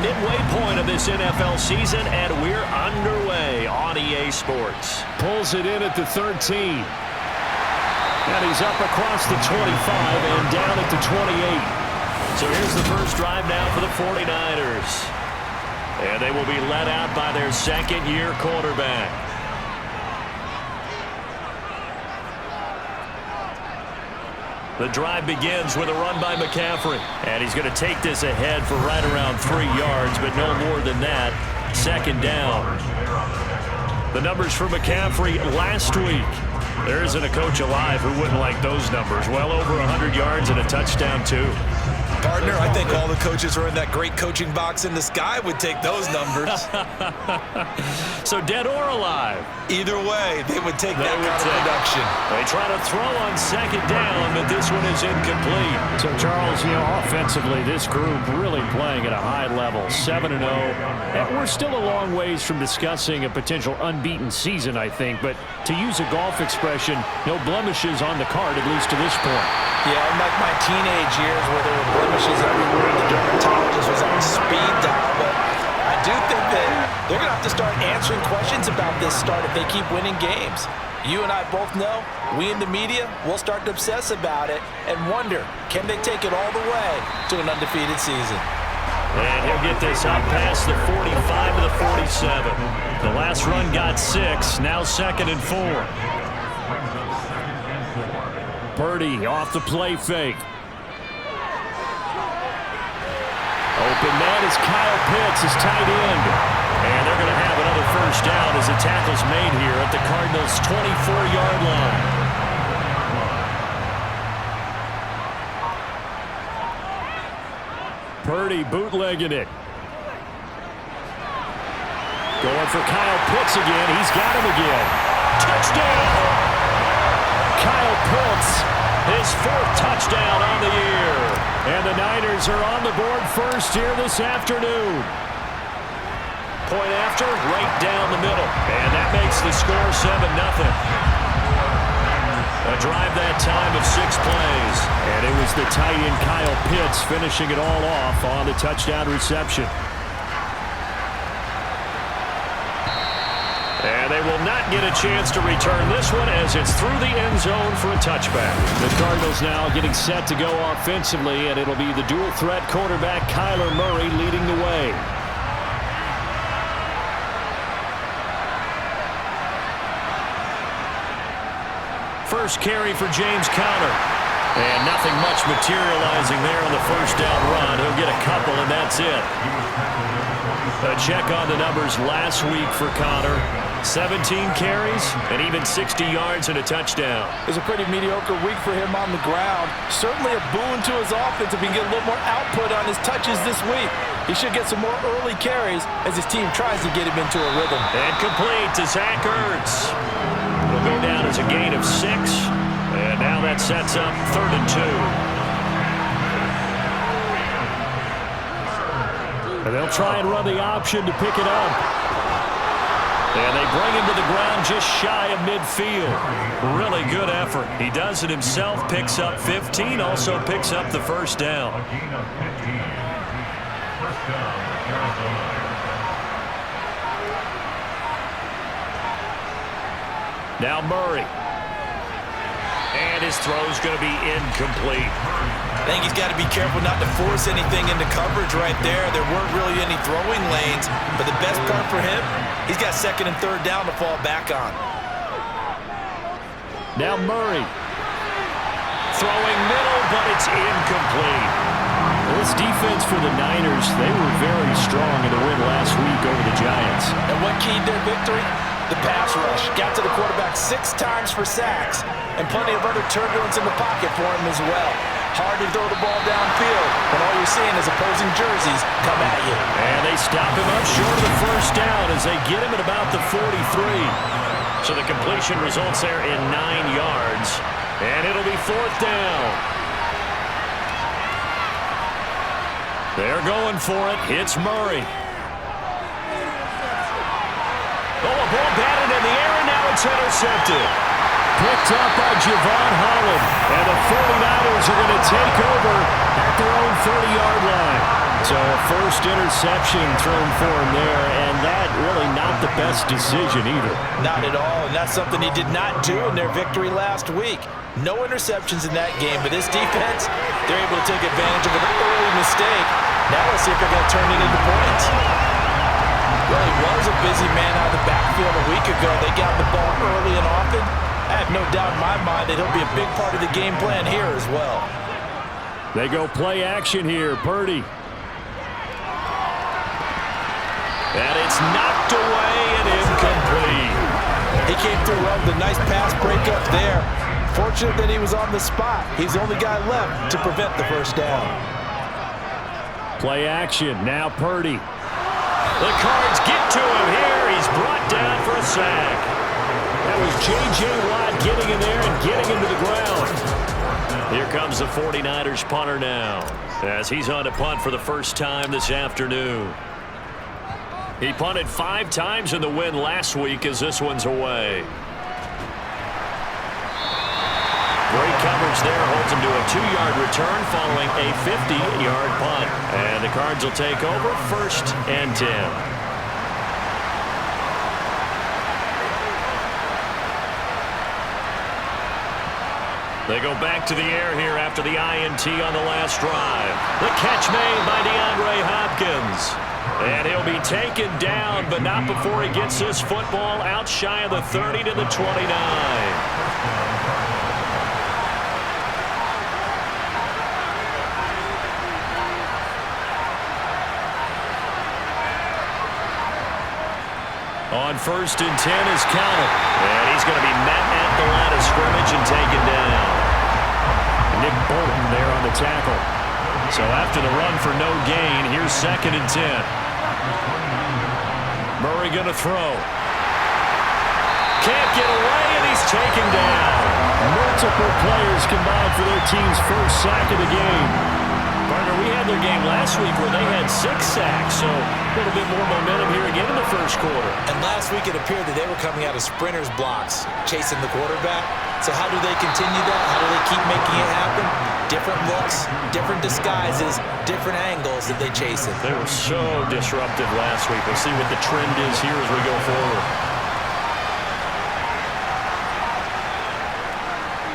midway point of this NFL season, and we're underway on EA Sports. Pulls it in at the 13. And he's up across the 25 and down at the 28. So here's the first drive now for the 49ers. And they will be led out by their second-year quarterback. The drive begins with a run by McCaffrey. And he's going to take this ahead for right around 3 yards, but no more than that. Second down. The numbers for McCaffrey last week. There isn't a coach alive who wouldn't like those numbers. Well over 100 yards and a touchdown, too. Partner, I think all the coaches who are in that great coaching box in the sky would take those numbers. So dead or alive? Either way, they would take that kind of production. They try to throw on second down, but this one is incomplete. So, Charles, offensively, this group really playing at a high level, 7-0. And we're still a long ways from discussing a potential unbeaten season, I think. But to use a golf expression, no blemishes on the card, at least to this point. Yeah, unlike my teenage years where there were blemishes everywhere, the dermatologist was on speed dial, but I do think that they're going to have to start answering questions about this start if they keep winning games. You and I both know, we in the media will start to obsess about it and wonder, can they take it all the way to an undefeated season? And he'll get this out past the 45 to the 47. The last run got 6, now 2nd and 4. Purdy off the play fake. Open man is Kyle Pitts, his tight end. And they're going to have another first down as the tackle's made here at the Cardinals' 24-yard line. Purdy bootlegging it. Going for Kyle Pitts again. He's got him again. Touchdown! Kyle Pitts, his 4th touchdown on the year. And the Niners are on the board first here this afternoon. Point after, right down the middle. And that makes the score 7-0. A drive that time of 6 plays. And it was the tight end Kyle Pitts finishing it all off on the touchdown reception. And they will not get a chance to return this one as it's through the end zone for a touchback. The Cardinals now getting set to go offensively, and it'll be the dual threat quarterback Kyler Murray leading the way. First carry for James Conner. And nothing much materializing there on the first down run. He'll get a couple, and that's it. A check on the numbers last week for Conner. 17 carries and even 60 yards and a touchdown. It was a pretty mediocre week for him on the ground. Certainly a boon to his offense if he can get a little more output on his touches this week. He should get some more early carries as his team tries to get him into a rhythm. And complete to Zach Ertz. It'll go down as a gain of 6. And now that sets up 3rd and 2. And they'll try and run the option to pick it up. And they bring him to the ground just shy of midfield. Really good effort. He does it himself, picks up 15, also picks up the first down. Now Murray. And his throw's going to be incomplete. I think he's got to be careful not to force anything into coverage right there. There weren't really any throwing lanes, but the best part for him, he's got 2nd and 3rd down to fall back on. Now Murray. Throwing middle, but it's incomplete. This defense for the Niners, they were very strong in the win last week over the Giants. And what keyed their victory? The pass rush. Got to the quarterback 6 times for sacks, and plenty of other turbulence in the pocket for him as well. Hard to throw the ball downfield when all you're seeing is opposing jerseys come at you. And they stop him up short of the first down as they get him at about the 43. So the completion results there in 9 yards. And it'll be 4th down. They're going for it. It's Murray. Oh, a ball batted in the air, and now it's intercepted. Picked up by Javon Holland. And the 49ers are going to take over at their own 30-yard line. So a first interception thrown for him there, and that really not the best decision either. Not at all, and that's something he did not do in their victory last week. No interceptions in that game, but this defense, they're able to take advantage of an early mistake. Now let's see if they're going to turn it into points. Well, he was a busy man out of the backfield a week ago. They got the ball early and often. I have no doubt in my mind that he'll be a big part of the game plan here as well. They go play action here. Purdy. And it's knocked away and incomplete. He came through well with a nice pass breakup there. Fortunate that he was on the spot. He's the only guy left to prevent the first down. Play action. Now Purdy. The Cards get to him here. He's brought down for a sack. That was J.J. Watt getting in there and getting him to the ground. Here comes the 49ers punter now, as he's on to punt for the first time this afternoon. He punted 5 times in the win last week as this one's away. Great coverage there, holds him to a 2-yard return following a 50-yard punt. And the Cards will take over 1st and 10. They go back to the air here after the INT on the last drive. The catch made by DeAndre Hopkins. And he'll be taken down, but not before he gets this football out shy of the 30 to the 29. On 1st and 10 is counted. And he's going to be met at the line of scrimmage and taken down. Nick Bolton there on the tackle. So after the run for no gain, here's 2nd and 10. Murray going to throw. Can't get away, and he's taken down. Multiple players combined for their team's first sack of the game. Partner, we had their game last week where they had 6 sacks, so a little bit more momentum here again in the first quarter. And last week it appeared that they were coming out of sprinters blocks, chasing the quarterback. So how do they continue that? How do they keep making it happen? Different looks, different disguises, different angles that they chase it. They were so disruptive last week. We'll see what the trend is here as we go forward.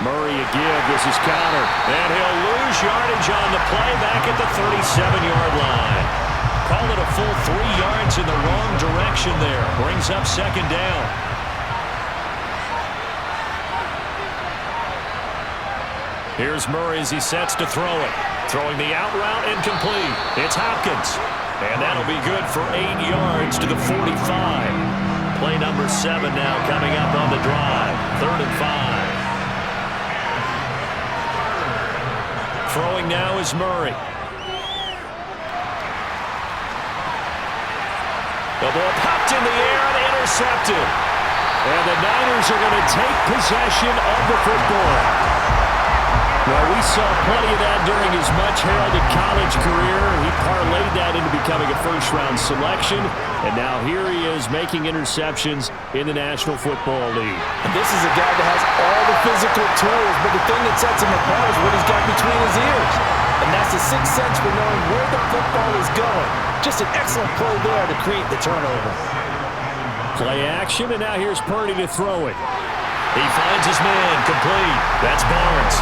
Murray a give. This is Connor. And he'll lose yardage on the play back at the 37-yard line. Call it a full 3 yards in the wrong direction there. Brings up 2nd down. Here's Murray as he sets to throw it. Throwing the out route incomplete. It's Hopkins. And that'll be good for 8 yards to the 45. Play number 7 now coming up on the drive. 3rd and 5. Throwing now is Murray. The ball popped in the air and intercepted. And the Niners are going to take possession of the football. Well, we saw plenty of that during his much-heralded college career. He parlayed that into becoming a first-round selection, and now here he is making interceptions in the National Football League. And this is a guy that has all the physical tools, but the thing that sets him apart is what he's got between his ears. And that's the 6th sense for knowing where the football is going. Just an excellent play there to create the turnover. Play action, and now here's Purdy to throw it. He finds his man, complete. That's Barnes.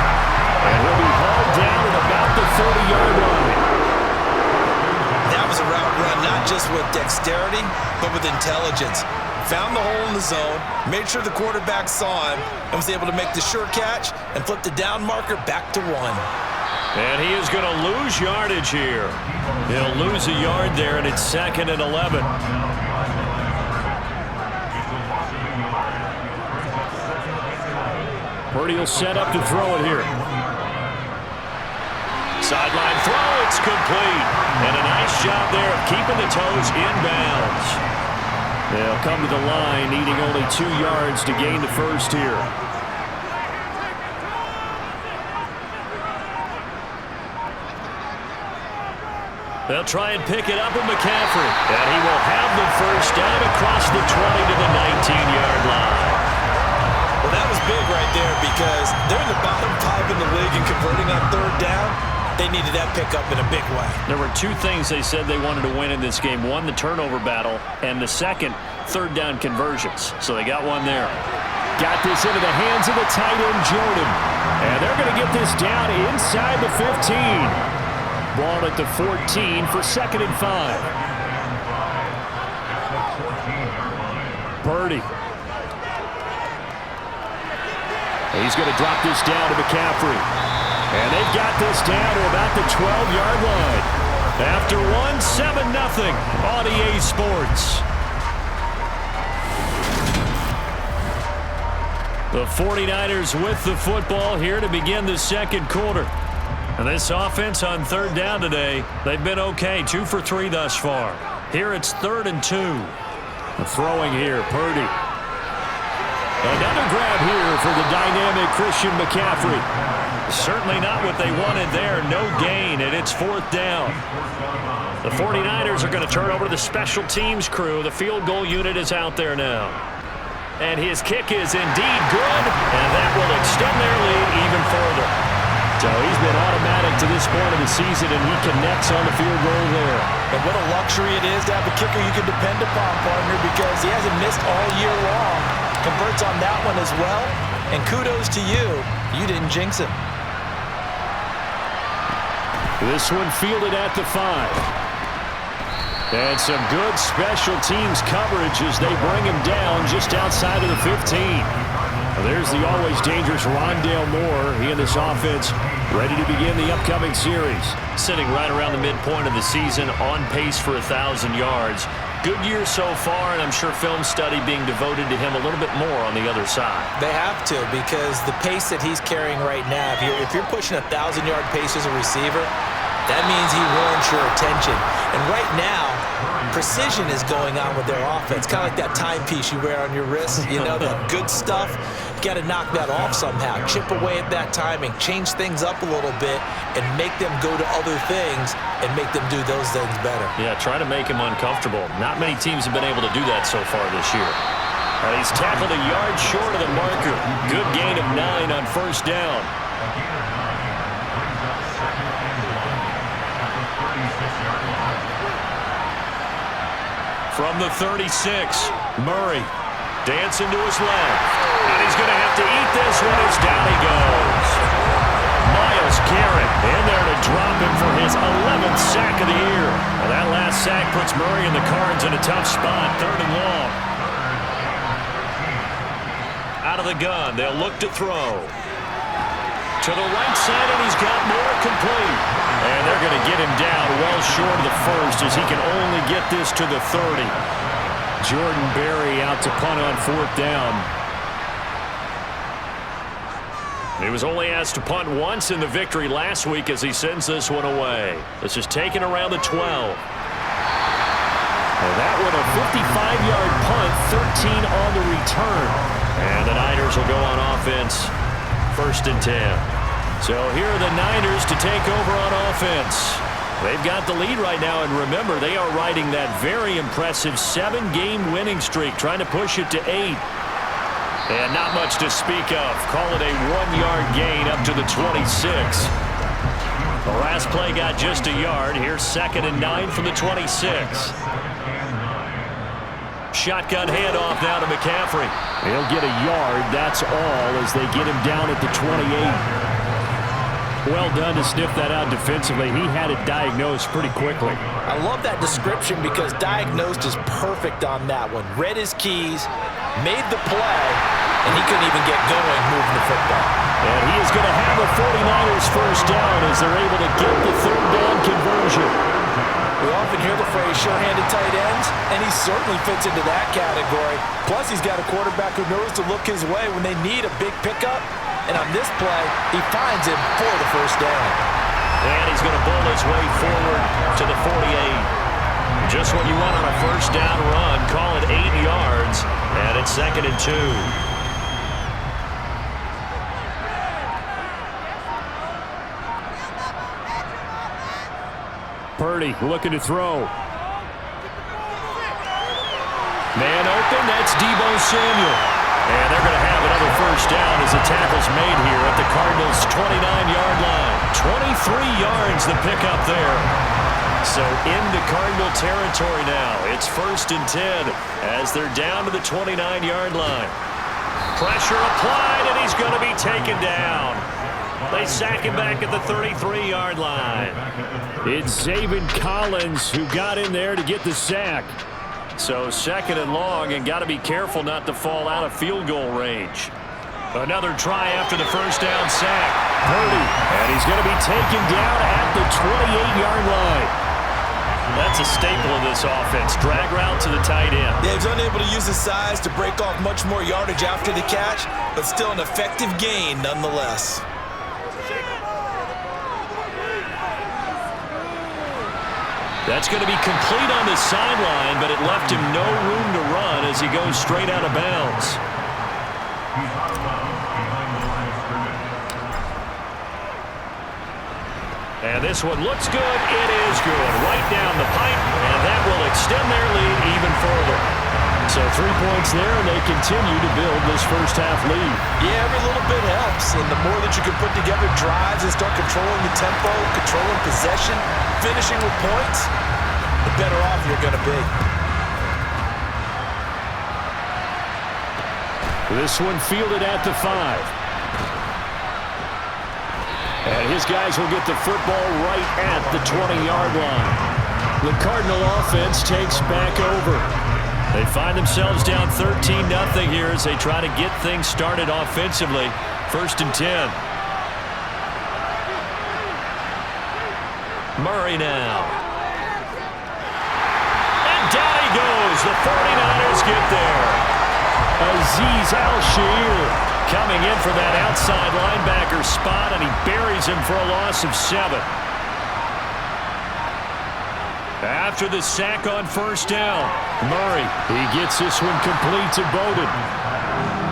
And he'll be hauled down at about the 30-yard line. That was a route run not just with dexterity, but with intelligence. Found the hole in the zone, made sure the quarterback saw him, and was able to make the sure catch and flip the down marker back to 1. And he is going to lose yardage here. He'll lose a yard there, and it's 2nd and 11. Purdy will set up to throw it here. Sideline throw, it's complete. And a nice job there of keeping the toes in bounds. They'll come to the line, needing only 2 yards to gain the first here. They'll try and pick it up with McCaffrey. And he will have the first down across the 20 to the 19-yard line. Well, that was big right there because they're in the bottom 5 in the league in converting on 3rd down. They needed that pickup in a big way. There were two things they said they wanted to win in this game. One, the turnover battle, and the second, third down conversions. So they got one there. Got this into the hands of the tight end, Jordan. And they're going to get this down inside the 15. Ball at the 14 for 2nd and 5. Purdy. He's going to drop this down to McCaffrey. And they've got this down to about the 12-yard line. After one, 7-0 on EA Sports. The 49ers with the football here to begin the second quarter. And this offense on third down today, they've been okay. 2 for 3 thus far. Here it's 3rd and 2. Throwing here, Purdy. Another grab here for the dynamic Christian McCaffrey. Certainly not what they wanted there. No gain, and it's 4th down. The 49ers are going to turn over to the special teams crew. The field goal unit is out there now. And his kick is indeed good, and that will extend their lead even further. So he's been automatic to this point of the season, and he connects on the field goal there. And what a luxury it is to have a kicker you can depend upon, partner, because he hasn't missed all year long. Converts on that one as well, and kudos to you. You didn't jinx him. This one fielded at the 5. And some good special teams coverage as they bring him down just outside of the 15. There's the always dangerous Rondale Moore. He and this offense ready to begin the upcoming series. Sitting right around the midpoint of the season, on pace for 1,000 yards. Good year so far, and I'm sure film study being devoted to him a little bit more on the other side. They have to, because the pace that he's carrying right now, if you're pushing a 1,000-yard pace as a receiver, that means he warrants your attention. And right now, precision is going on with their offense. Kind of like that timepiece you wear on your wrist. You know, that good stuff. You got to knock that off somehow. Chip away at that timing. Change things up a little bit and make them go to other things and make them do those things better. Yeah, try to make him uncomfortable. Not many teams have been able to do that so far this year. He's tackled a yard short of the marker. Good gain of 9 on 1st down. From the 36, Murray dancing to his left. And he's going to have to eat this one as down he goes. Myles Garrett in there to drop him for his 11th sack of the year. Well, that last sack puts Murray and the Cards in a tough spot, 3rd and long. Out of the gun, they'll look to throw. To the right side, and he's got more complete. And they're going to get him down well short of the 1st as he can only get this to the 30. Jordan Berry out to punt on 4th down. He was only asked to punt once in the victory last week as he sends this one away. This is taken around the 12. And that one a 55-yard punt, 13 on the return. And the Niners will go on offense, 1st and 10. So here are the Niners to take over on offense. They've got the lead right now, and remember, they are riding that very impressive 7-game winning streak, trying to push it to 8. And not much to speak of. Call it a 1-yard gain up to the 26. The last play got just a yard. Here's 2nd and 9 from the 26. Shotgun handoff now to McCaffrey. He'll get a yard, that's all, as they get him down at the 28. Well done to sniff that out defensively. He had it diagnosed pretty quickly. I love that description because diagnosed is perfect on that one. Read his keys, made the play, and he couldn't even get going moving the football. And he is going to have a 49ers 1st down as they're able to get the 3rd down conversion. We often hear the phrase sure-handed tight ends, and he certainly fits into that category. Plus, he's got a quarterback who knows to look his way when they need a big pickup. And on this play, he finds him for the 1st down. And he's going to bowl his way forward to the 48. Just what you want on a 1st down run. Call it 8 yards. And it's 2nd and 2. Purdy looking to throw. Man open, that's Deebo Samuel. And they're going to have another first down as the tackle's made here at the Cardinals' 29-yard line. 23 yards the pickup there. So into Cardinal territory now. It's 1st and 10 as they're down to the 29-yard line. Pressure applied, and he's going to be taken down. They sack him back at the 33-yard line. It's Zaven Collins who got in there to get the sack. So 2nd and long, and got to be careful not to fall out of field goal range. Another try after the first down sack. Purdy, and he's going to be taken down at the 28-yard line. That's a staple of this offense. Drag route to the tight end. Yeah, he's unable to use his size to break off much more yardage after the catch, but still an effective gain nonetheless. That's going to be complete on the sideline, but it left him no room to run as he goes straight out of bounds. And this one looks good. It is good. Right down the pipe, and that will extend their lead even further. So 3 points there, and they continue to build this first-half lead. Yeah, every little bit helps, and the more that you can put together drives and start controlling the tempo, controlling possession, finishing with points, the better off you're going to be. This one fielded at the 5. And his guys will get the football right at the 20-yard line. The Cardinal offense takes back over. They find themselves down 13-0 here as they try to get things started offensively. 1st and 10. Murray now. And down he goes. The 49ers get there. Azeez Al-Shaair coming in for that outside linebacker spot, and he buries him for a loss of 7. After the sack on 1st down, Murray, he gets this one complete to Bowden.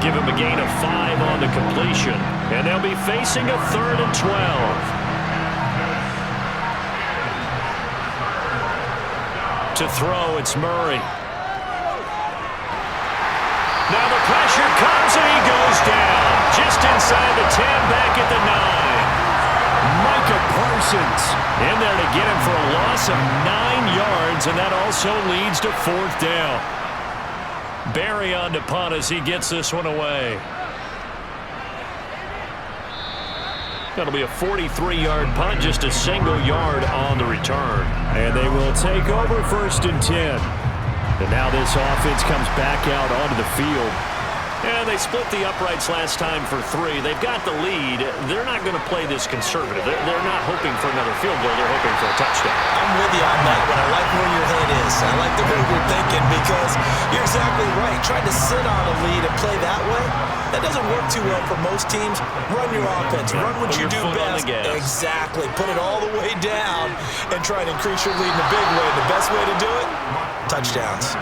Give him a gain of 5 on the completion, and they'll be facing a 3rd and 12. To throw, it's Murray. Now the pressure comes, and he goes down. Just inside the 10, back at the 9. Micah Parsons in there to get him for a loss of 9 yards, and that also leads to 4th down. Barry on to punt as he gets this one away. That'll be a 43-yard punt, just a single yard on the return. And they will take over 1st and 10. And now this offense comes back out onto the field. And they split the uprights last time for 3. They've got the lead. They're not going to play this conservative. They're not hoping for another field goal. They're hoping for a touchdown. I'm with you on that one. I like where your head is. I like the way you're thinking because you're exactly right. Trying to sit on a lead and play that way, that doesn't work too well for most teams. Run your offense. Run what you do best. Exactly. Put it all the way down and try and increase your lead in a big way. The best way to do it, touchdowns.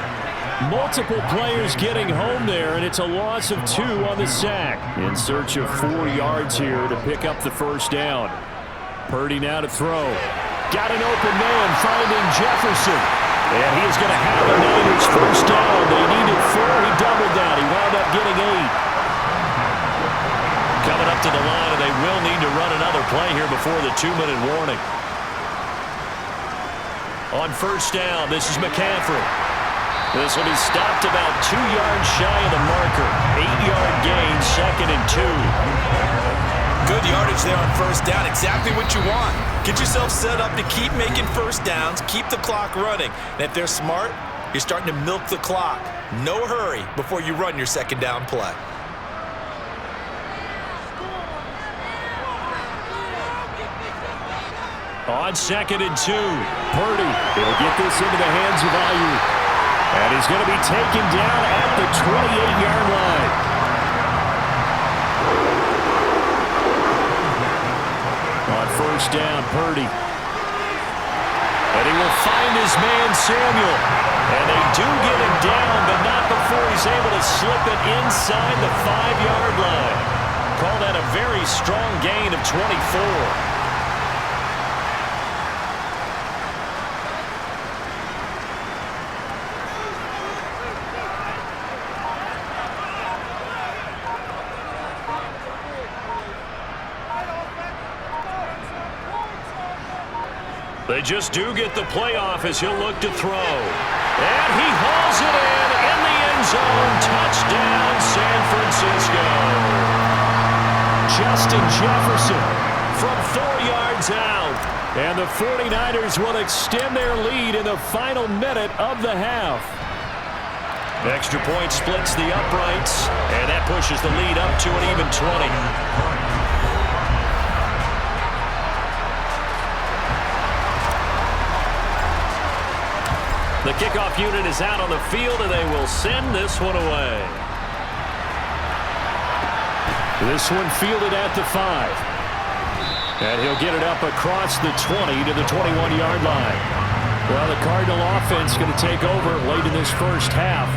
Multiple players getting home there, and it's a loss of 2 on the sack. In search of 4 yards here to pick up the 1st down. Purdy now to throw. Got an open man finding Jefferson. And he is going to have a Niners 1st down. They needed 4. He doubled that. He wound up getting 8. Coming up to the line, and they will need to run another play here before the 2-minute warning. On 1st down, this is McCaffrey. This will be stopped about 2 yards shy of the marker. 8-yard gain, 2nd and 2. Good yardage there on 1st down. Exactly what you want. Get yourself set up to keep making 1st downs, keep the clock running. And if they're smart, you're starting to milk the clock. No hurry before you run your 2nd down play. On 2nd and 2. Purdy, he'll get this into the hands of Ayuk. And he's going to be taken down at the 28-yard line. On 1st down, Purdy. And he will find his man, Samuel. And they do get him down, but not before he's able to slip it inside the 5-yard line. Call that a very strong gain of 24. They just do get the playoff as he'll look to throw. And he hauls it in the end zone. Touchdown, San Francisco. Justin Jefferson from 4 yards out. And the 49ers will extend their lead in the final minute of the half. Extra point splits the uprights, and that pushes the lead up to an even 20. The kickoff unit is out on the field, and they will send this one away. This one fielded at the 5. And he'll get it up across the 20 to the 21-yard line. Well, the Cardinal offense going to take over late in this first half.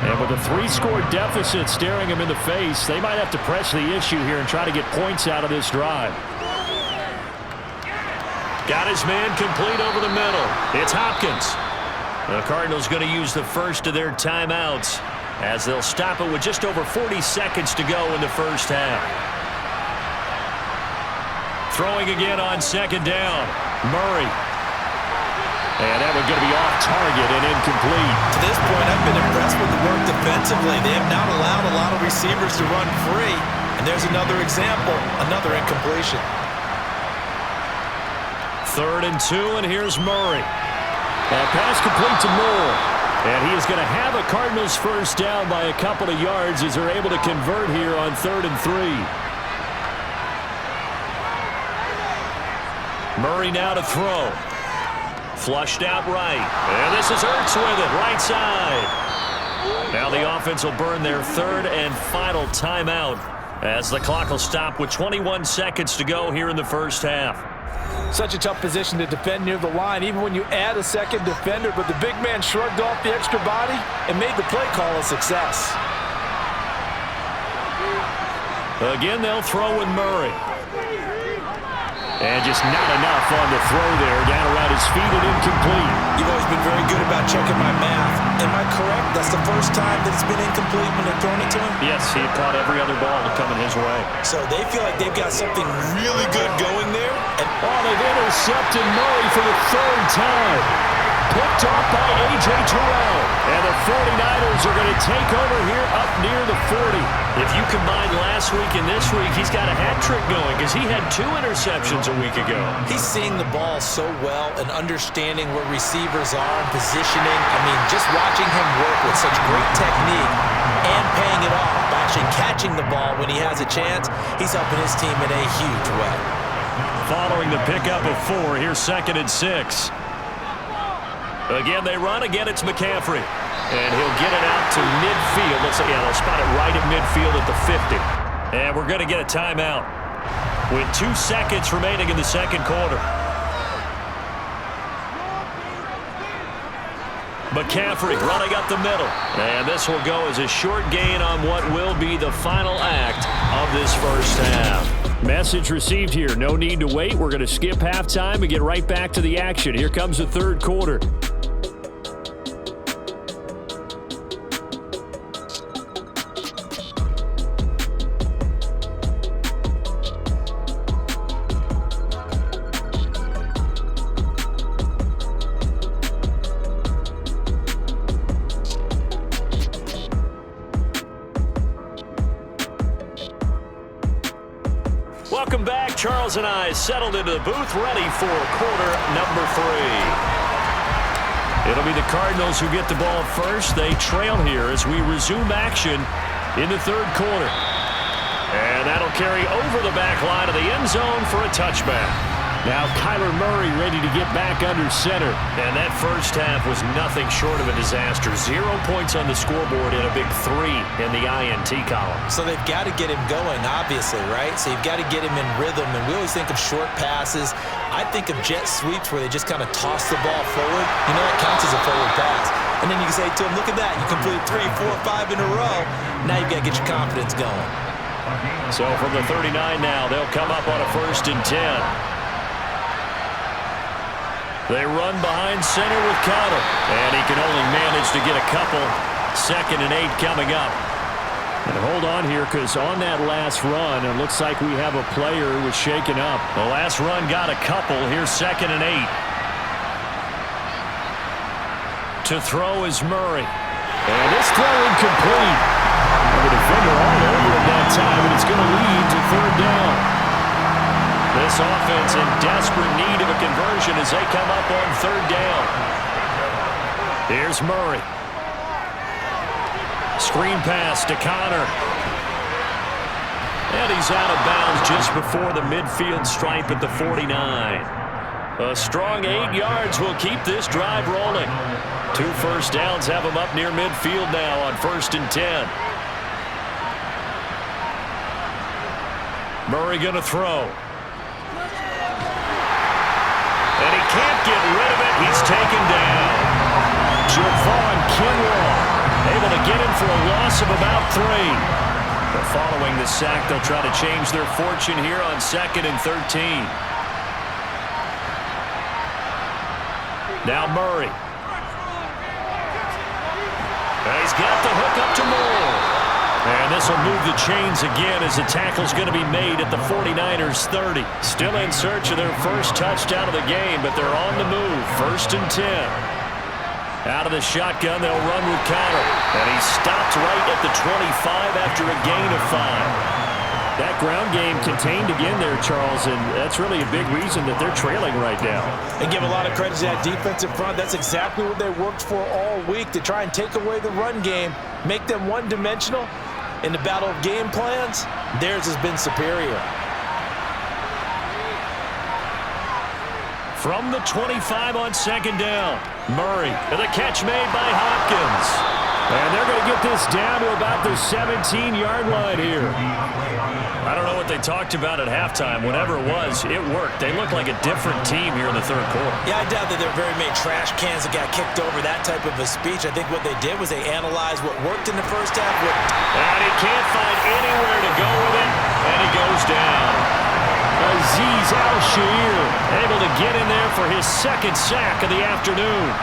And with a 3-score deficit staring them in the face, they might have to press the issue here and try to get points out of this drive. Got his man complete over the middle. It's Hopkins. The Cardinals going to use the first of their timeouts as they'll stop it with just over 40 seconds to go in the first half. Throwing again on second down. Murray. And that one going to be off target and incomplete. To this point, I've been impressed with the work defensively. They have not allowed a lot of receivers to run free. And there's another example, another incompletion. 3rd and 2, and here's Murray. Pass complete to Moore. And he is going to have a Cardinals first down by a couple of yards as they're able to convert here on 3rd and 3. Murray now to throw. Flushed out right. And this is Ertz with it, right side. Now the offense will burn their 3rd and final timeout as the clock will stop with 21 seconds to go here in the first half. Such a tough position to defend near the line, even when you add a second defender, but the big man shrugged off the extra body and made the play call a success. Again, they'll throw with Murray. And just not enough on the throw there. Down around his feet and incomplete. You've always been very good about checking my math. Am I correct? That's the first time that it's been incomplete when they've thrown it to him? Yes, he had caught every other ball coming his way. So they feel like they've got something really good going there. And they've intercepted Murray for the 3rd time. Picked off by A.J. Terrell. And the 49ers are going to take over here up near the 40. If you combine last week and this week, he's got a hat trick going because he had 2 interceptions a week ago. He's seeing the ball so well and understanding where receivers are and positioning. I mean, just watching him work with such great technique and paying it off by actually catching the ball when he has a chance, he's helping his team in a huge way. Following the pickup of 4, here's 2nd and 6. Again, they run. Again, it's McCaffrey. And he'll get it out to midfield. They'll spot it right at midfield at the 50. And we're going to get a timeout with 2 seconds remaining in the second quarter. McCaffrey running up the middle. And this will go as a short gain on what will be the final act of this first half. Message received here. No need to wait. We're going to skip halftime and get right back to the action. Here comes the 3rd quarter. Welcome back. Charles and I settled into the booth, ready for quarter number 3. It'll be the Cardinals who get the ball first. They trail here as we resume action in the 3rd quarter. And that'll carry over the back line of the end zone for a touchback. Now Kyler Murray ready to get back under center. And that first half was nothing short of a disaster. 0 points on the scoreboard and a big 3 in the INT column. So they've got to get him going, obviously, right? So you've got to get him in rhythm. And we always think of short passes. I think of jet sweeps where they just kind of toss the ball forward. You know, it counts as a forward pass. And then you can say to him, look at that. You completed 3, 4, 5 in a row. Now you've got to get your confidence going. So from the 39 now, they'll come up on a 1st and 10. They run behind center with Conner. And he can only manage to get a couple. 2nd and 8 coming up. And hold on here, because on that last run, it looks like we have a player who was shaken up. The last run got a couple. Here's 2nd and 8. To throw is Murray. And this throw incomplete. The defender all over it that time, and it's going to lead to third down. This offense in desperate need of a conversion as they come up on third down. Here's Murray. Screen pass to Connor. And he's out of bounds just before the midfield stripe at the 49. A strong 8 yards will keep this drive rolling. 2 first downs have him up near midfield now on 1st and 10. Murray going to throw. And he can't get rid of it. He's taken down. Javon Kinlaw able to get him for a loss of about 3. But following the sack, they'll try to change their fortune here on 2nd and 13. Now Murray. And he's got the hook up to Moore. And this will move the chains again as the tackle's going to be made at the 49ers 30. Still in search of their first touchdown of the game, but they're on the move. 1st and 10. Out of the shotgun, they'll run with Connor. And he stopped right at the 25 after a gain of 5. That ground game contained again there, Charles, and that's really a big reason that they're trailing right now. And give a lot of credit to that defensive front. That's exactly what they worked for all week, to try and take away the run game, make them one-dimensional. In the battle of game plans, theirs has been superior. From the 25 on 2nd down, Murray with a catch made by Hopkins. And they're going to get this down to about the 17-yard line here. I don't know what they talked about at halftime. Whatever it was, it worked. They look like a different team here in the 3rd quarter. Yeah, I doubt that there are very many trash cans that got kicked over that type of a speech. I think what they did was they analyzed what worked in the first half. And he can't find anywhere to go with it, and he goes down. Azeez Al-Shaair able to get in there for his 2nd sack of the afternoon.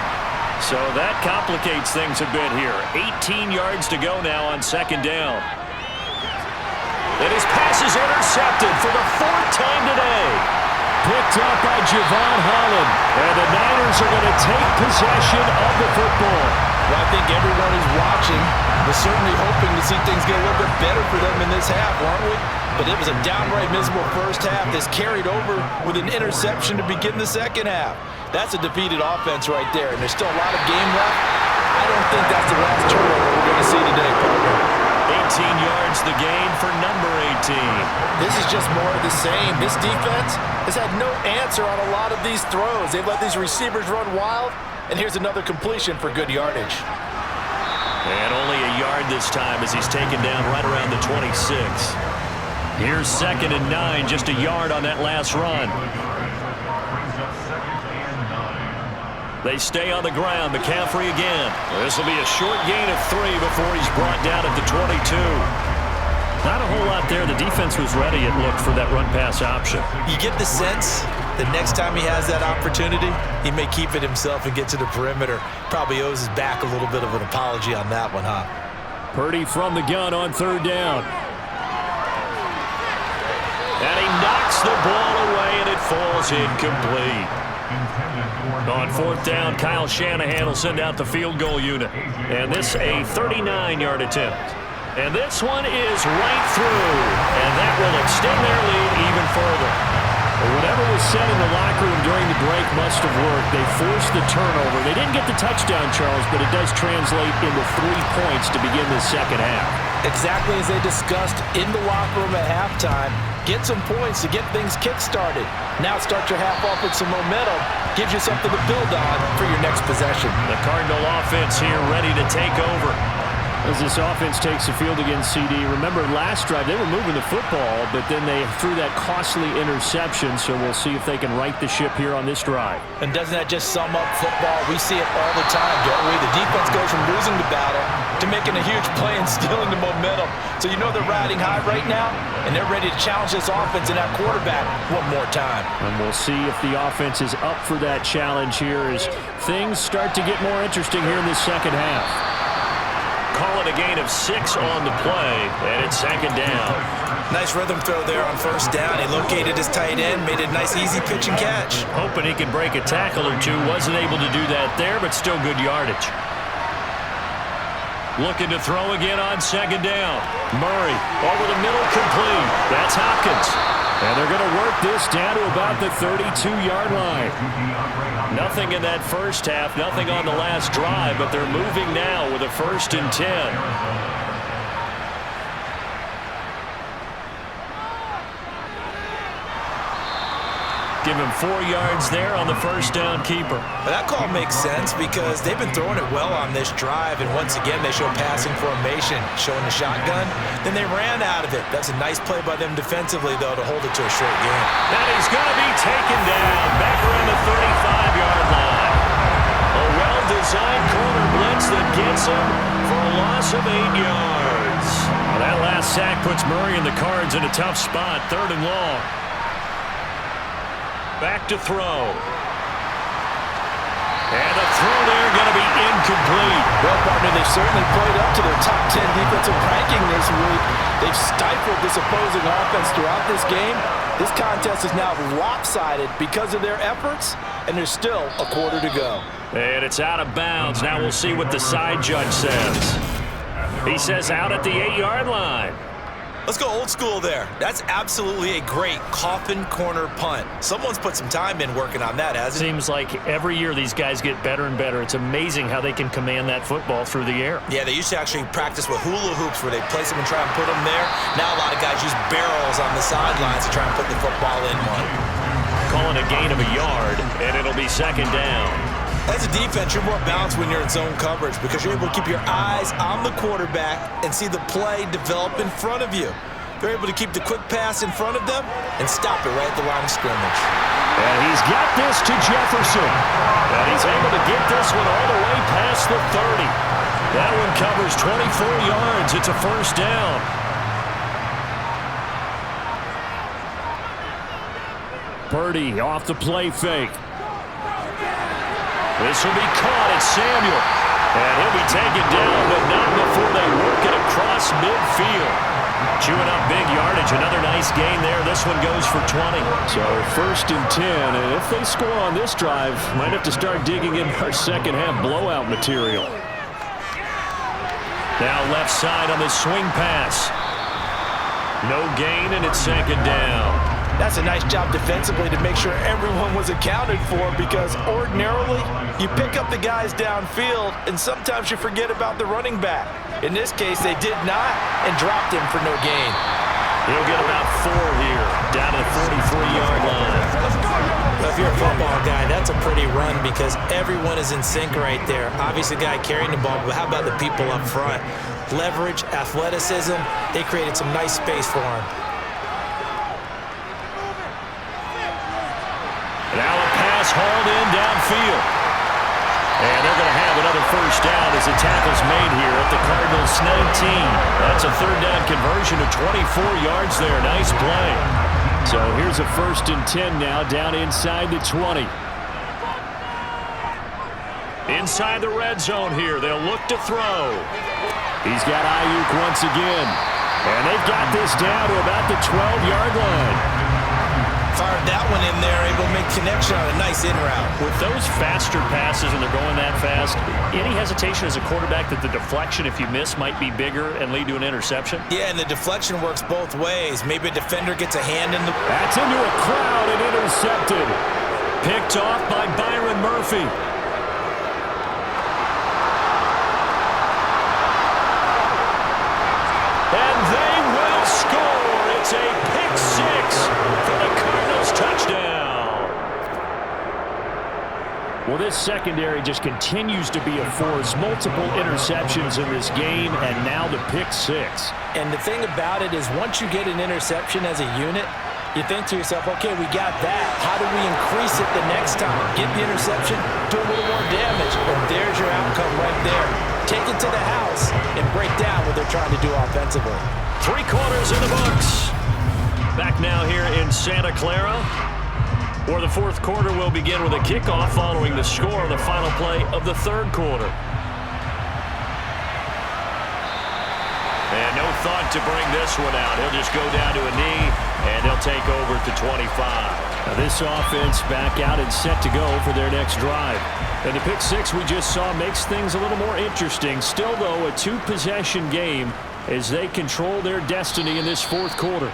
So that complicates things a bit here. 18 yards to go now on 2nd down. And his pass is intercepted for the 4th time today. Picked up by Javon Holland. And the Niners are going to take possession of the football. Well, I think everyone who's watching was certainly hoping to see things get a little bit better for them in this half, aren't we? But it was a downright miserable first half that's carried over with an interception to begin the 2nd half. That's a defeated offense right there, and there's still a lot of game left. I don't think that's the last turnover we're going to see today, partner. 18 yards the gain for number 18. This is just more of the same. This defense has had no answer on a lot of these throws. They've let these receivers run wild, and here's another completion for good yardage. And only a yard this time as he's taken down right around the 26. Here's 2nd and 9, just a yard on that last run. They stay on the ground. McCaffrey again. This will be a short gain of 3 before he's brought down at the 22. Not a whole lot there. The defense was ready, it looked, for that run-pass option. You get the sense that next time he has that opportunity, he may keep it himself and get to the perimeter. Probably owes his back a little bit of an apology on that one, huh? Purdy from the gun on 3rd down. And he knocks the ball away, and it falls incomplete. On 4th down, Kyle Shanahan will send out the field goal unit. And this a 39-yard attempt. And this one is right through. And that will extend their lead even further. Whatever was said in the locker room during the break must have worked. They forced the turnover. They didn't get the touchdown, Charles, but it does translate into 3 points to begin the 2nd half. Exactly as they discussed in the locker room at halftime. Get some points to get things kick-started. Now start your half off with some momentum. Gives you something to build on for your next possession. The Cardinal offense here ready to take over. As this offense takes the field against CD, remember last drive they were moving the football, but then they threw that costly interception, so we'll see if they can right the ship here on this drive. And doesn't that just sum up football? We see it all the time, don't we? The defense goes from losing the battle to making a huge play and stealing the momentum. So you know they're riding high right now, and they're ready to challenge this offense and that quarterback one more time. And we'll see if the offense is up for that challenge here as things start to get more interesting here in this 2nd half. Call a gain of 6 on the play, and it's second down. Nice rhythm throw there on first down. He located his tight end, made it a nice easy pitch and catch. Hoping he could break a tackle or two. Wasn't able to do that there, but still good yardage. Looking to throw again on second down. Murray over the middle, complete. That's Hopkins. And they're going to work this down to about the 32-yard line. Nothing in that first half, nothing on the last drive, but they're moving now with a 1st and 10. Give him 4 yards there on the first down keeper. But that call makes sense because they've been throwing it well on this drive, and once again they show passing formation, showing the shotgun. Then they ran out of it. That's a nice play by them defensively, though, to hold it to a short game. And he's going to be taken down back around the 35-yard line. A well-designed corner blitz that gets him for a loss of 8 yards. Well, that last sack puts Murray and the Cards in a tough spot, 3rd and long. Back to throw. And the throw there going to be incomplete. Well, partner, they've certainly played up to their top 10 defensive ranking this week. They've stifled this opposing offense throughout this game. This contest is now lopsided because of their efforts, and there's still a quarter to go. And it's out of bounds. Now we'll see what the side judge says. He says out at the 8-yard line. Let's go old school there. That's absolutely a great coffin corner punt. Someone's put some time in working on that, hasn't it? Seems like every year these guys get better and better. It's amazing how they can command that football through the air. Yeah, they used to actually practice with hula hoops where they place them and try and put them there. Now a lot of guys use barrels on the sidelines to try and put the football in one. Calling a gain of a yard, and it'll be second down. As a defense, you're more balanced when you're in zone coverage because you're able to keep your eyes on the quarterback and see the play develop in front of you. They're able to keep the quick pass in front of them and stop it right at the line of scrimmage. And he's got this to Jefferson. And he's able to get this one all the way past the 30. That one covers 24 yards. It's a first down. Purdy off the play fake. This will be caught at Samuel. And he'll be taken down, but not before they work it across midfield. Chewing up big yardage. Another nice gain there. This one goes for 20. So 1st and 10. And if they score on this drive, might have to start digging in our second half blowout material. Now left side on the swing pass. No gain, and it's second down. That's a nice job defensively to make sure everyone was accounted for because ordinarily you pick up the guys downfield and sometimes you forget about the running back. In this case, they did not and dropped him for no gain. He'll get about 4 here, down to the 43-yard line. Well, if you're a football guy, that's a pretty run because everyone is in sync right there. Obviously, the guy carrying the ball, but how about the people up front? Leverage, athleticism, they created some nice space for him. Now a pass hauled in downfield. And they're going to have another first down as the tackle's made here at the Cardinals' 19. That's a 3rd down conversion to 24 yards there. Nice play. So here's a 1st and 10 now down inside the 20. Inside the red zone here. They'll look to throw. He's got Ayuk once again. And they've got this down to about the 12-yard line. Fired that one in there, able to make connection on a nice in route. With those faster passes and they're going that fast, any hesitation as a quarterback that the deflection, if you miss, might be bigger and lead to an interception? Yeah, and the deflection works both ways. Maybe a defender gets a hand in the... That's into a crowd and intercepted. Picked off by Byron Murphy. And they will score. It's a pick 6 for the Cardinals touchdown. Well, this secondary just continues to be a force. Multiple interceptions in this game, and now the pick 6. And the thing about it is once you get an interception as a unit, you think to yourself, okay, we got that. How do we increase it the next time? Get the interception, do a little more damage, and there's your outcome right there. Take it to the house and break down what they're trying to do offensively. 3 quarters in the books. Back now here in Santa Clara, where the 4th quarter will begin with a kickoff following the score of the final play of the 3rd quarter. No thought to bring this one out. He'll just go down to a knee, and they'll take over at the 25. Now this offense back out and set to go for their next drive. And the pick six we just saw makes things a little more interesting. Still, though, a two-possession game as they control their destiny in this fourth quarter.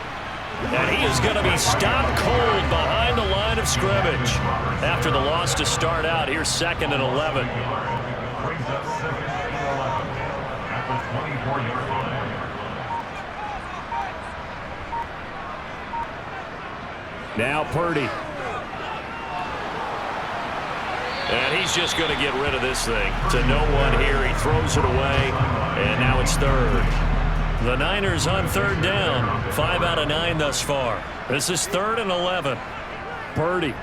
And he is going to be stopped cold behind the line of scrimmage. After the loss to start out, here's 2nd and 11. Now Purdy. And he's just going to get rid of this thing. To no one here. He throws it away, and now it's 3rd. The Niners on 3rd down. 5 out of 9 thus far. This is 3rd and 11. Purdy.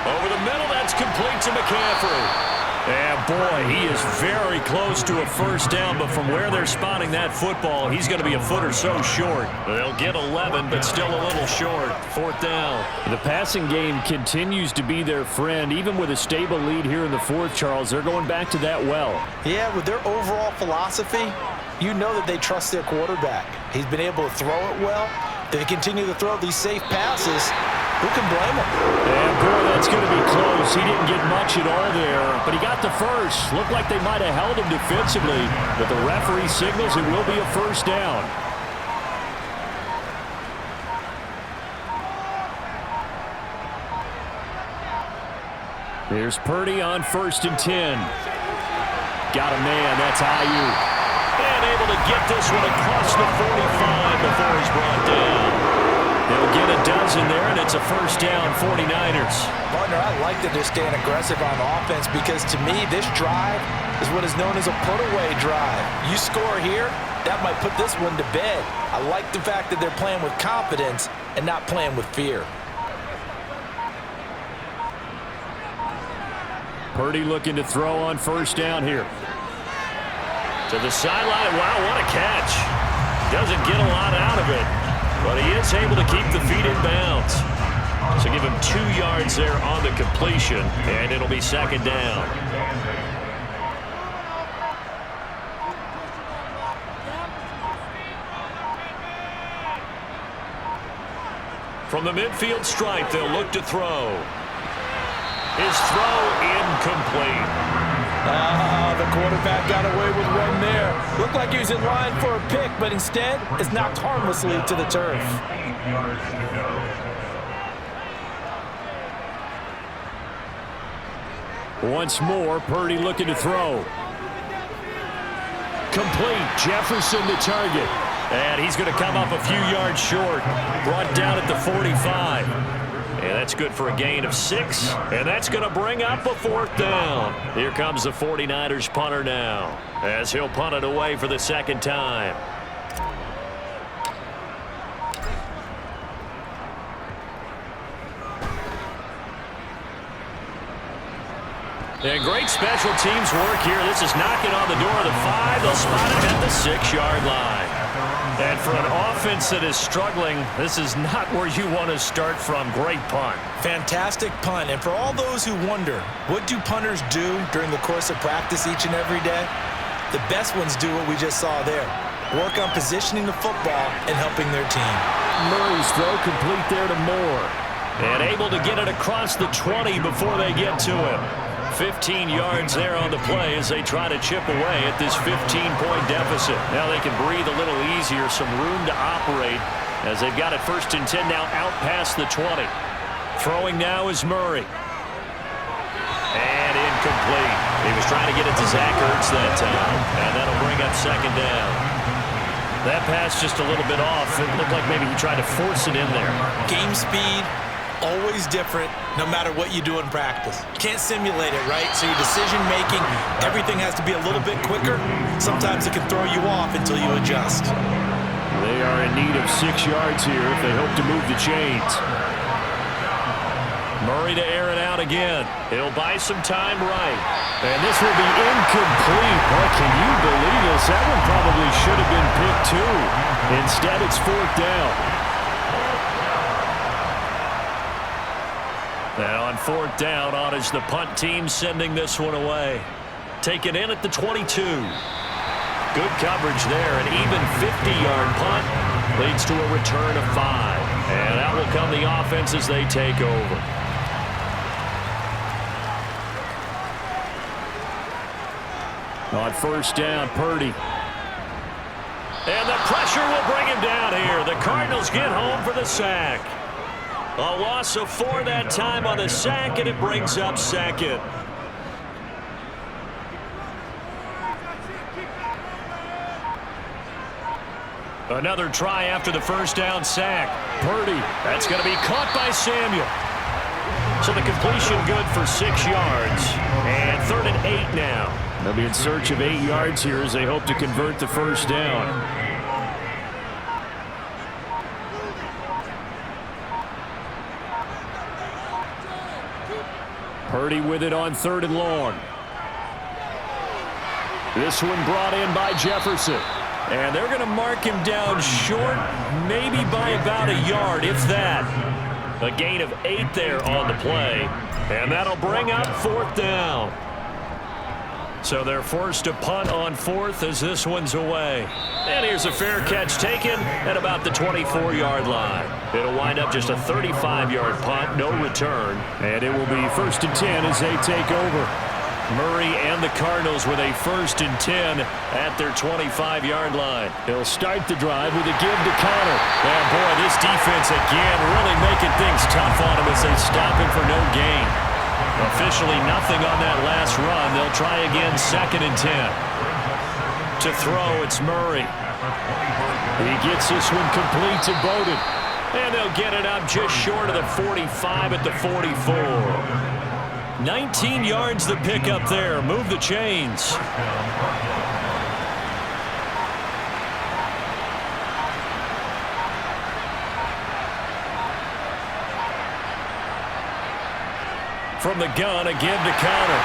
Over the middle, that's complete to McCaffrey. And boy, he is very close to a first down, but from where they're spotting that football, he's going to be a foot or so short. They'll get 11, but still a little short. 4th down. The passing game continues to be their friend. Even with a stable lead here in the 4th, Charles, they're going back to that well. Yeah, with their overall philosophy, you know that they trust their quarterback. He's been able to throw it well. They continue to throw these safe passes. Who can blame him? And boy, that's going to be close. He didn't get much at all there, but he got the first. Looked like they might have held him defensively, but the referee signals it will be a first down. Here's Purdy on 1st and 10. Got a man. That's Ayuk. And able to get this one across the 45 before he's brought down. They'll get a dozen there, and it's a first down, 49ers. Partner, I like that they're staying aggressive on offense because, to me, this drive is what is known as a put-away drive. You score here, that might put this one to bed. I like the fact that they're playing with confidence and not playing with fear. Purdy looking to throw on first down here. To the sideline. Wow, what a catch. Doesn't get a lot out of it, but he is able to keep the feet in bounds. So give him 2 yards there on the completion, and it'll be 2nd down. From the midfield stripe, they'll look to throw. His throw incomplete. The quarterback got away with one there. Looked like he was in line for a pick, but instead is knocked harmlessly to the turf. Once more, Purdy looking to throw. Complete. Jefferson the target. And he's going to come up a few yards short. Brought down at the 45. And that's good for a gain of 6. And that's going to bring up a 4th down. Here comes the 49ers punter now, as he'll punt it away for the 2nd time. And great special teams work here. This is knocking on the door of the 5. They'll spot him at the 6-yard line. And for an offense that is struggling, this is not where you want to start from. Great punt. Fantastic punt. And for all those who wonder, what do punters do during the course of practice each and every day? The best ones do what we just saw there. Work on positioning the football and helping their team. Murray's throw complete there to Moore. And able to get it across the 20 before they get to him. 15 yards there on the play as they try to chip away at this 15-point deficit. Now they can breathe a little easier, some room to operate as they've got it 1st and 10 now out past the 20. Throwing now is Murray. And incomplete. He was trying to get it to Zach Ertz that time, and that'll bring up 2nd down. That pass just a little bit off. It looked like maybe he tried to force it in there. Game speed, always different no matter what you do in practice. You can't simulate it, right? So your decision-making, everything has to be a little bit quicker. Sometimes it can throw you off until you adjust. They are in need of 6 yards here if they hope to move the chains. Murray to air it out again. He'll buy some time right. And this will be incomplete. Boy, can you believe this? That one probably should have been picked too. Instead, it's 4th down. Now on 4th down, on is the punt team sending this one away. taken in at the 22. Good coverage there. An even 50-yard punt leads to a return of 5. And out will come the offense as they take over. On first down, Purdy. And the pressure will bring him down here. The Cardinals get home for the sack. A loss of 4 that time on the sack, and it brings up second. Another try after the first down sack. Purdy, that's going to be caught by Samuel. So the completion good for 6 yards. And 3rd and 8 now. They'll be in search of 8 yards here as they hope to convert the first down. Purdy with it on 3rd and long. This one brought in by Jefferson. And they're going to mark him down short, maybe by about a yard, if that. A gain of 8 there on the play. And that'll bring up 4th down. So they're forced to punt on 4th as this one's away. And here's a fair catch taken at about the 24-yard line. It'll wind up just a 35-yard punt, no return. And it will be 1st and 10 as they take over. Murray and the Cardinals with a 1st and 10 at their 25-yard line. They'll start the drive with a give to Connor. And boy, this defense again really making things tough on him as they stop him for no gain. Officially nothing on that last run. They'll try again 2nd and 10. To throw, it's Murray. He gets this one complete to Bowden. And they'll get it up just short of the 45 at the 44. 19 yards to pick up there. Move the chains. From the gun, a give to Connor.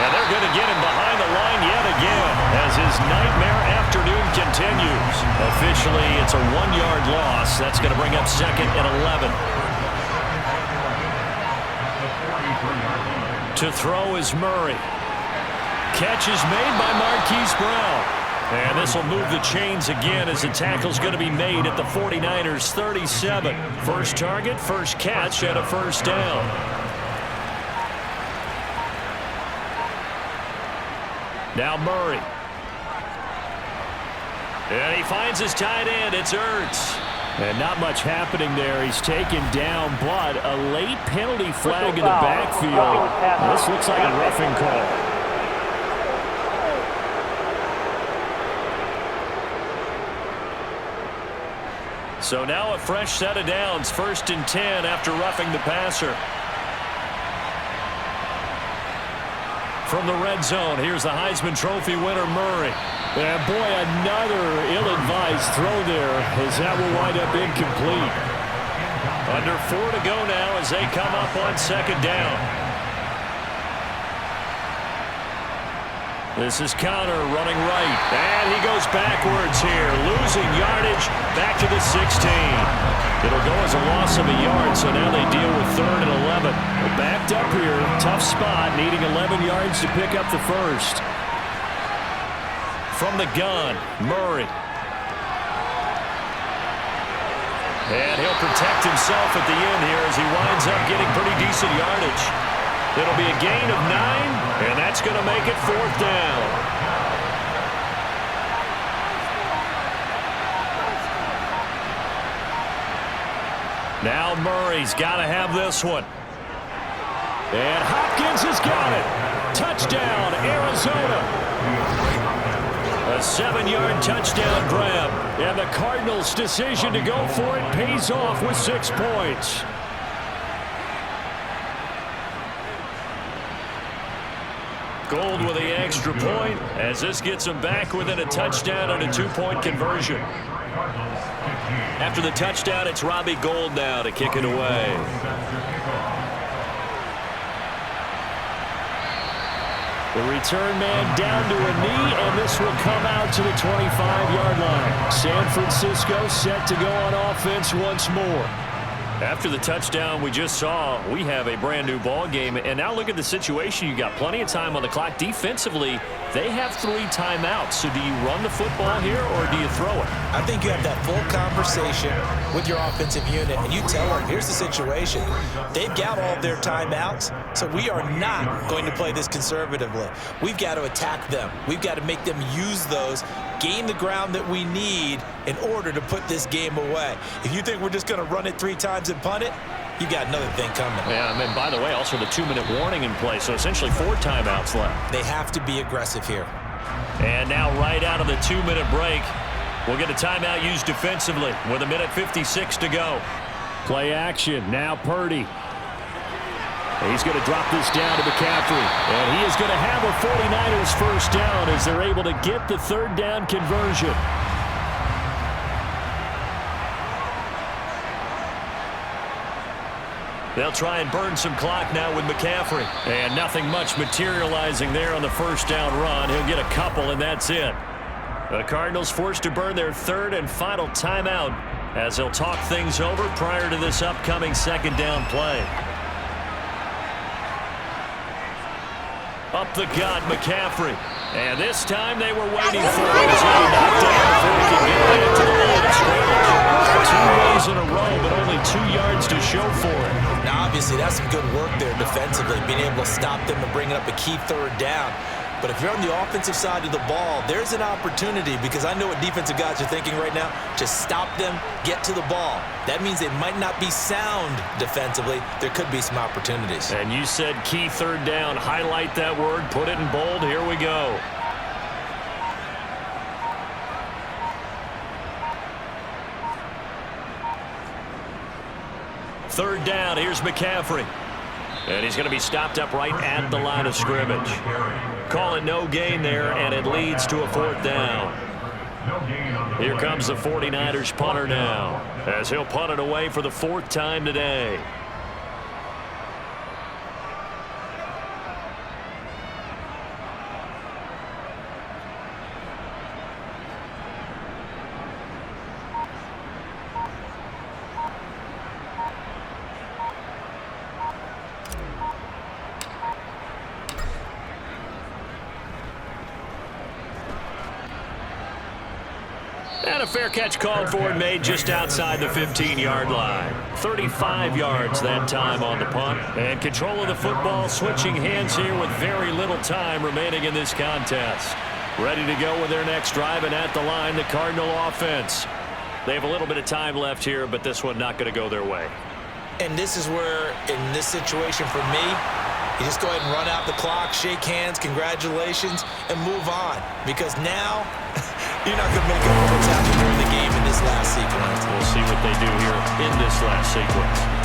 And they're going to get him behind the line yet again as his nightmare afternoon continues. Officially, it's a 1-yard loss. That's going to bring up 2nd and 11. To throw is Murray. Catch is made by Marquise Brown. And this will move the chains again as the tackle's going to be made at the 49ers' 37. First target, first catch at a 1st down. Now Murray. And he finds his tight end. It's Ertz. And not much happening there. He's taken down, but a late penalty flag in the backfield. This looks like a roughing call. So now a fresh set of downs. 1st and 10 after roughing the passer. From the red zone, here's the Heisman Trophy winner, Murray. And boy, another ill-advised throw there as that will wind up incomplete. Under 4 to go now as they come up on 2nd down. This is Connor running right. And he goes backwards here, losing yardage back to the 16. It'll go as a loss of a yard, so now they deal with 3rd and 11. Well, backed up here, tough spot, needing 11 yards to pick up the first. From the gun, Murray. And he'll protect himself at the end here as he winds up getting pretty decent yardage. It'll be a gain of 9, and that's going to make it 4th down. Now Murray's got to have this one. And Hopkins has got it. Touchdown, Arizona. A 7-yard touchdown grab. And the Cardinals' decision to go for it pays off with 6 points. Gold with the extra point as this gets them back within a touchdown and a 2-point conversion. After the touchdown, it's Robbie Gould now to kick it away. The return man down to a knee, and this will come out to the 25-yard line. San Francisco set to go on offense once more. After the touchdown we just saw, we have a brand new ball game. And now look at the situation. You got plenty of time on the clock. Defensively, they have 3 timeouts. So do you run the football here or do you throw it? I think you have that full conversation with your offensive unit, and you tell them, here's the situation. They've got all their timeouts, so we are not going to play this conservatively. We've got to attack them. We've got to make them use those, gain the ground that we need in order to put this game away. If you think we're just going to run it 3 times and punt it, you got another thing coming. Yeah, I mean, by the way, also the 2-minute warning in play, so essentially 4 timeouts left. They have to be aggressive here. And now right out of the 2-minute break, we'll get a timeout used defensively with 1:56 to go. Play action. Now Purdy. He's going to drop this down to McCaffrey. And he is going to have a 49ers first down as they're able to get the 3rd down conversion. They'll try and burn some clock now with McCaffrey. And nothing much materializing there on the first down run. He'll get a couple, and that's it. The Cardinals forced to burn their 3rd and final timeout as they'll talk things over prior to this upcoming 2nd down play. Up the gut, McCaffrey. And this time they were waiting for it as he knocked down before he could get back to the line of scrimmage. 2 runs in a row, but only 2 yards to show for it. Now, obviously, that's some good work there defensively, being able to stop them and bringing up a key 3rd down. But if you're on the offensive side of the ball, there's an opportunity, because I know what defensive guys are thinking right now. Just stop them, get to the ball. That means they might not be sound defensively. There could be some opportunities. And you said key 3rd down. Highlight that word. Put it in bold. Here we go. Third down. Here's McCaffrey. And he's going to be stopped up right at the line of scrimmage. Call it no gain there, and it leads to a 4th down. Here comes the 49ers punter now, as he'll punt it away for the 4th time today. And a fair catch called for and made just outside the 15-yard line. 35 yards that time on the punt. And control of the football, switching hands here with very little time remaining in this contest. Ready to go with their next drive, and at the line, the Cardinal offense. They have a little bit of time left here, but this one not going to go their way. And this is where, in this situation for me, you just go ahead and run out the clock, shake hands, congratulations, and move on. Because now, you're not going to make up for what's happened during the game in this last sequence. We'll see what they do here in this last sequence.